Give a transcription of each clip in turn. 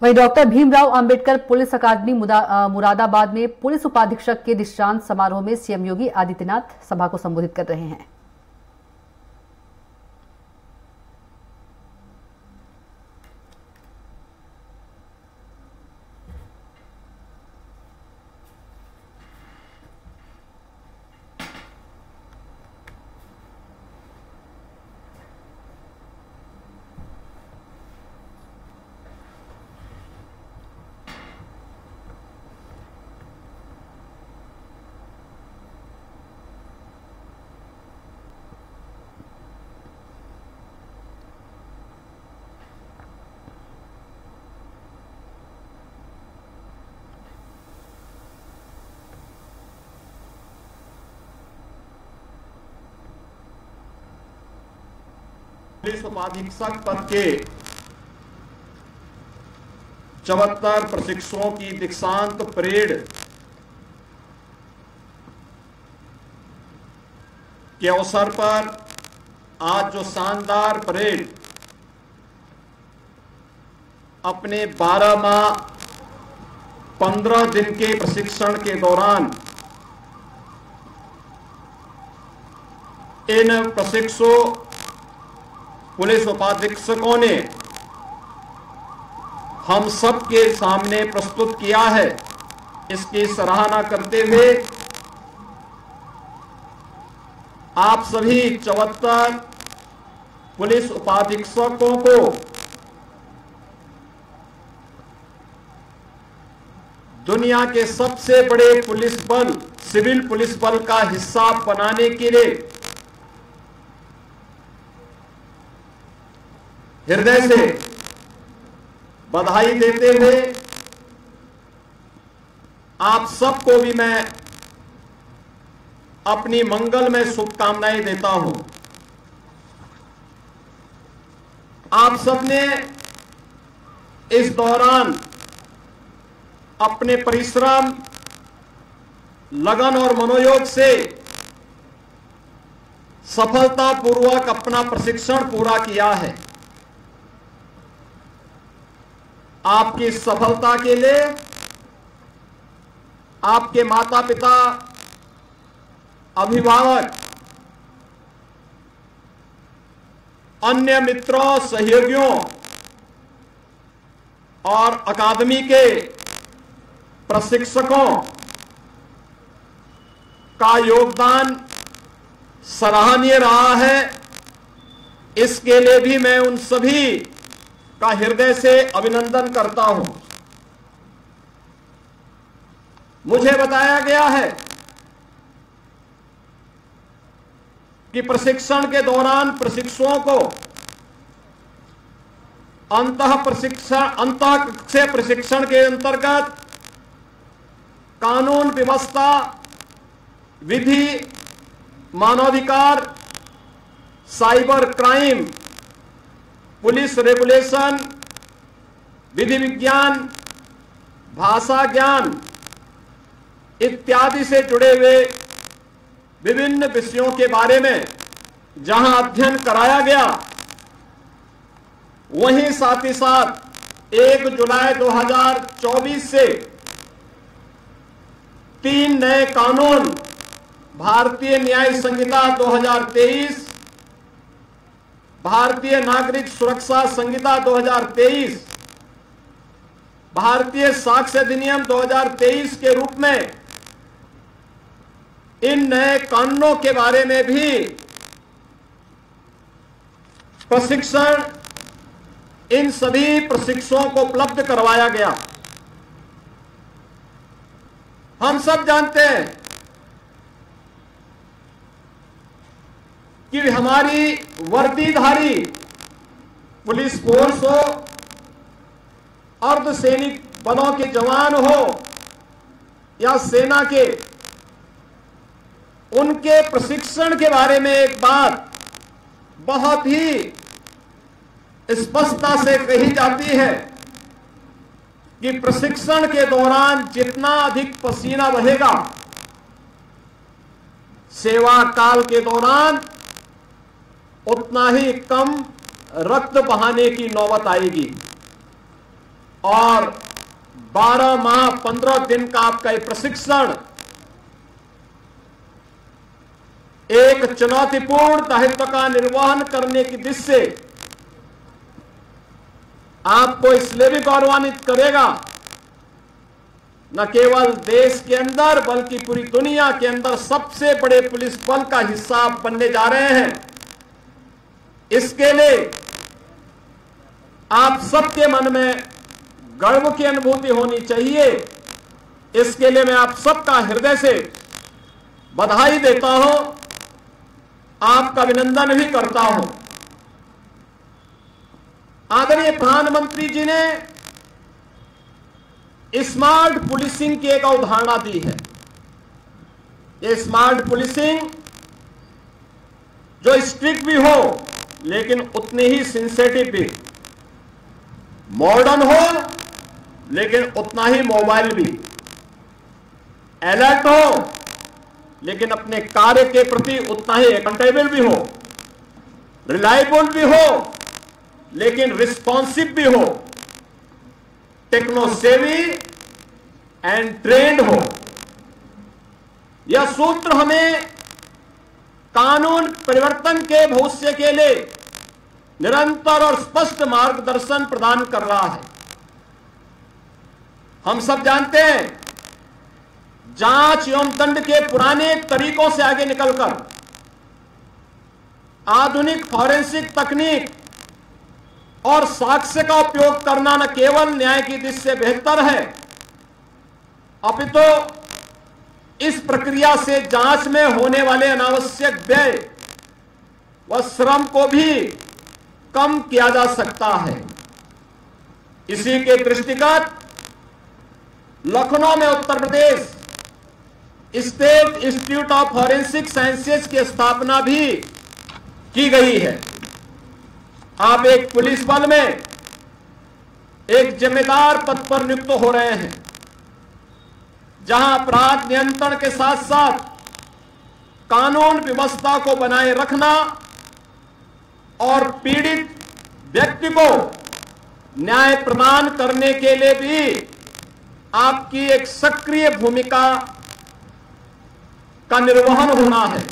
वहीं doctor Bhimrao Ambedkar police अकादमी मुरादाबाद में police उपाधीक्षक के दीक्षांत समारोह में सीएम योगी आदित्यनाथ सभा को संबोधित कर रहे हैं। पुलिस उपाधीक्षक पद के 74 प्रशिक्षुओं की दीक्षांत परेड के अवसर पर आज जो शानदार परेड अपने 12 माह 15 दिन के प्रशिक्षण के दौरान इन प्रशिक्षु पुलिस उपाधीक्षकों ने हम सब के सामने प्रस्तुत किया है, इसकी सराहना करते हुए आप सभी 74 पुलिस उपाधीक्षकों को दुनिया के सबसे बड़े पुलिस बल सिविल पुलिस बल का हिस्सा बनाने के लिए हृदय से बधाई देते हुए आप सबको भी मैं अपनी मंगलमय शुभकामनाएं देता हूं। आप सबने इस दौरान अपने परिश्रम, लगन और मनोयोग से सफलतापूर्वक अपना प्रशिक्षण पूरा किया है। आपकी सफलता के लिए आपके माता पिता, अभिभावक, अन्य मित्रों, सहयोगियों और अकादमी के प्रशिक्षकों का योगदान सराहनीय रहा है। इसके लिए भी मैं उन सभी का हृदय से अभिनंदन करता हूं। मुझे बताया गया है कि प्रशिक्षण के दौरान प्रशिक्षुओं को अंतः प्रशिक्षण के अंतर्गत कानून व्यवस्था, विधि, मानवाधिकार, साइबर क्राइम, पुलिस रेगुलेशन, विधि विज्ञान, भाषा ज्ञान इत्यादि से जुड़े हुए विभिन्न विषयों के बारे में जहां अध्ययन कराया गया, वहीं साथ ही साथ 1 जुलाई 2024 से 3 नए कानून, भारतीय न्याय संहिता 2023, भारतीय नागरिक सुरक्षा संहिता 2023, भारतीय साक्ष्य अधिनियम 2023 के रूप में इन नए कानूनों के बारे में भी प्रशिक्षण इन सभी प्रशिक्षुओं को उपलब्ध करवाया गया। हम सब जानते हैं कि हमारी वर्दीधारी पुलिस फोर्स हो, अर्धसैनिक बलों के जवान हो या सेना के, उनके प्रशिक्षण के बारे में एक बात बहुत ही स्पष्टता से कही जाती है कि प्रशिक्षण के दौरान जितना अधिक पसीना बहेगा, सेवा काल के दौरान उतना ही कम रक्त बहाने की नौबत आएगी। और 12 माह 15 दिन का आपका ये प्रशिक्षण एक चुनौतीपूर्ण दायित्व का निर्वहन करने की दिशा से आपको इसलिए भी गौरवान्वित करेगा, न केवल देश के अंदर बल्कि पूरी दुनिया के अंदर सबसे बड़े पुलिस बल का हिस्सा आप बनने जा रहे हैं। इसके लिए आप सबके मन में गर्व की अनुभूति होनी चाहिए। इसके लिए मैं आप सबका हृदय से बधाई देता हूं, आपका अभिनंदन भी करता हूं। आदरणीय प्रधानमंत्री जी ने स्मार्ट पुलिसिंग की एक अवधारणा दी है। ये स्मार्ट पुलिसिंग जो स्ट्रिक्ट भी हो लेकिन उतनी ही सेंसिटिव भी, मॉडर्न हो लेकिन उतना ही मोबाइल भी, अलर्ट हो लेकिन अपने कार्य के प्रति उतना ही अकाउंटेबल भी हो, रिलायबल भी हो लेकिन रिस्पॉन्सिव भी हो, टेक्नो सेवी एंड ट्रेंड हो। यह सूत्र हमें कानून परिवर्तन के भविष्य के लिए निरंतर और स्पष्ट मार्गदर्शन प्रदान कर रहा है। हम सब जानते हैं, जांच एवं दंड के पुराने तरीकों से आगे निकलकर आधुनिक फॉरेंसिक तकनीक और साक्ष्य का उपयोग करना न केवल न्याय की दृष्टि से बेहतर है, अपितु इस प्रक्रिया से जांच में होने वाले अनावश्यक व्यय व श्रम को भी कम किया जा सकता है। इसी के दृष्टिगत लखनऊ में Uttar Pradesh state institute of forensic sciences की स्थापना भी की गई है। आप एक पुलिस बल में एक जिम्मेदार पद पर नियुक्त हो रहे हैं, जहां अपराध नियंत्रण के साथ साथ कानून व्यवस्था को बनाए रखना और पीड़ित व्यक्ति को न्याय प्रदान करने के लिए भी आपकी एक सक्रिय भूमिका का निर्वहन होना है।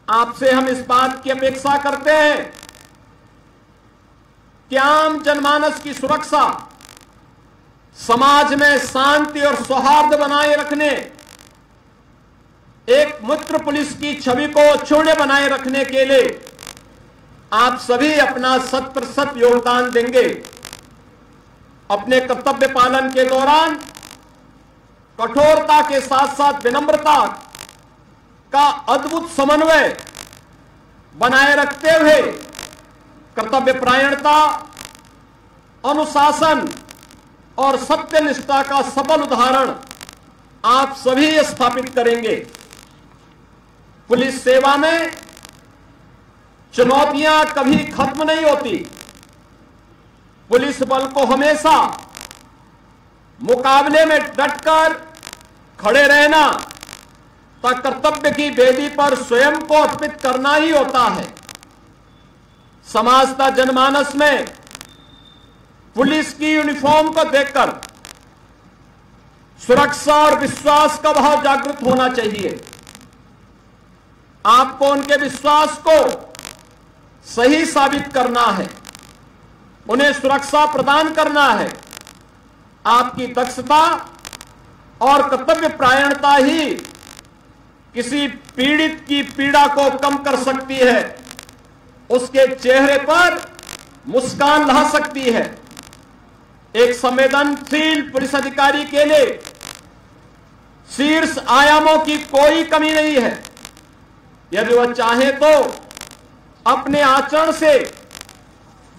आपसे हम इस बात की अपेक्षा करते हैं कि आम जनमानस की सुरक्षा, समाज में शांति और सौहार्द बनाए रखने, एक मित्र पुलिस की छवि को अक्षुण्य बनाए रखने के लिए आप सभी अपना 100% योगदान देंगे। अपने कर्तव्य पालन के दौरान कठोरता के साथ साथ विनम्रता का अद्भुत समन्वय बनाए रखते हुए कर्तव्य परायणता, अनुशासन और सत्यनिष्ठा का सफल उदाहरण आप सभी स्थापित करेंगे। पुलिस सेवा में चुनौतियां कभी खत्म नहीं होती। पुलिस बल को हमेशा मुकाबले में डटकर खड़े रहना तथा कर्तव्य की वेदी पर स्वयं को अर्पित करना ही होता है। समाज का जनमानस में पुलिस की यूनिफॉर्म को देखकर सुरक्षा और विश्वास का भाव जागृत होना चाहिए। आपको उनके विश्वास को सही साबित करना है, उन्हें सुरक्षा प्रदान करना है। आपकी दक्षता और कर्तव्य परायणता ही किसी पीड़ित की पीड़ा को कम कर सकती है, उसके चेहरे पर मुस्कान ला सकती है। एक संवेदनशील पुलिस अधिकारी के लिए शीर्ष आयामों की कोई कमी नहीं है। यदि वह चाहे तो अपने आचरण से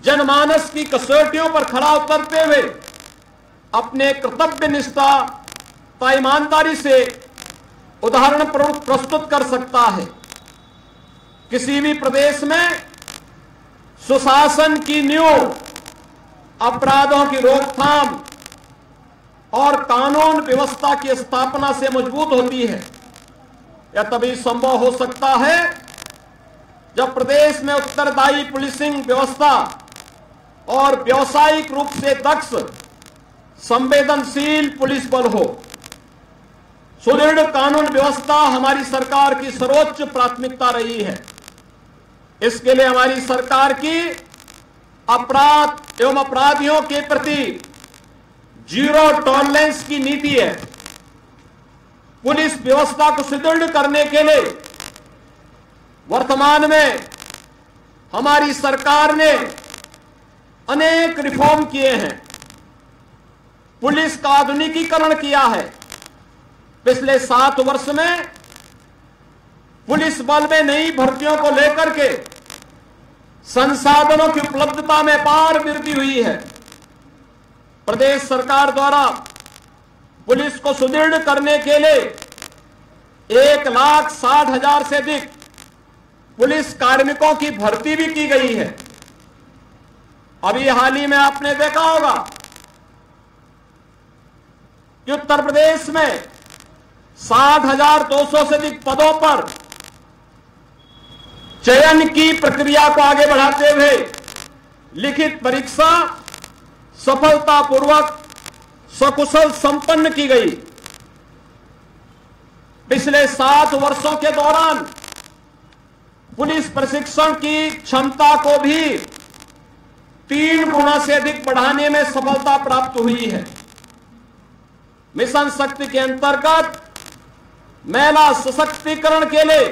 जनमानस की कसौटियों पर खड़ा उतरते हुए अपने कर्तव्य निष्ठा व ईमानदारी से उदाहरण प्रस्तुत कर सकता है। किसी भी प्रदेश में सुशासन की नींव अपराधों की रोकथाम और कानून व्यवस्था की स्थापना से मजबूत होती है। यह तभी संभव हो सकता है जब प्रदेश में उत्तरदायी पुलिसिंग व्यवस्था और व्यावसायिक रूप से दक्ष संवेदनशील पुलिस बल हो। सुदृढ़ कानून व्यवस्था हमारी सरकार की सर्वोच्च प्राथमिकता रही है। इसके लिए हमारी सरकार की अपराध एवं अपराधियों के प्रति जीरो टॉलरेंस की नीति है। पुलिस व्यवस्था को सुदृढ़ करने के लिए वर्तमान में हमारी सरकार ने अनेक रिफॉर्म किए हैं। पुलिस का आधुनिकीकरण किया है। पिछले 7 वर्ष में पुलिस बल में नई भर्तियों को लेकर के संसाधनों की उपलब्धता में अपार वृद्धि हुई है। प्रदेश सरकार द्वारा पुलिस को सुदृढ़ करने के लिए 1,60,000 से अधिक पुलिस कार्मिकों की भर्ती भी की गई है। अभी हाल ही में आपने देखा होगा कि उत्तर प्रदेश में 60,200 से अधिक पदों पर चयन की प्रक्रिया को आगे बढ़ाते हुए लिखित परीक्षा सफलतापूर्वक सकुशल संपन्न की गई। पिछले 7 वर्षों के दौरान पुलिस प्रशिक्षण की क्षमता को भी 3 गुना से अधिक बढ़ाने में सफलता प्राप्त हुई है। मिशन शक्ति के अंतर्गत महिला सशक्तिकरण के लिए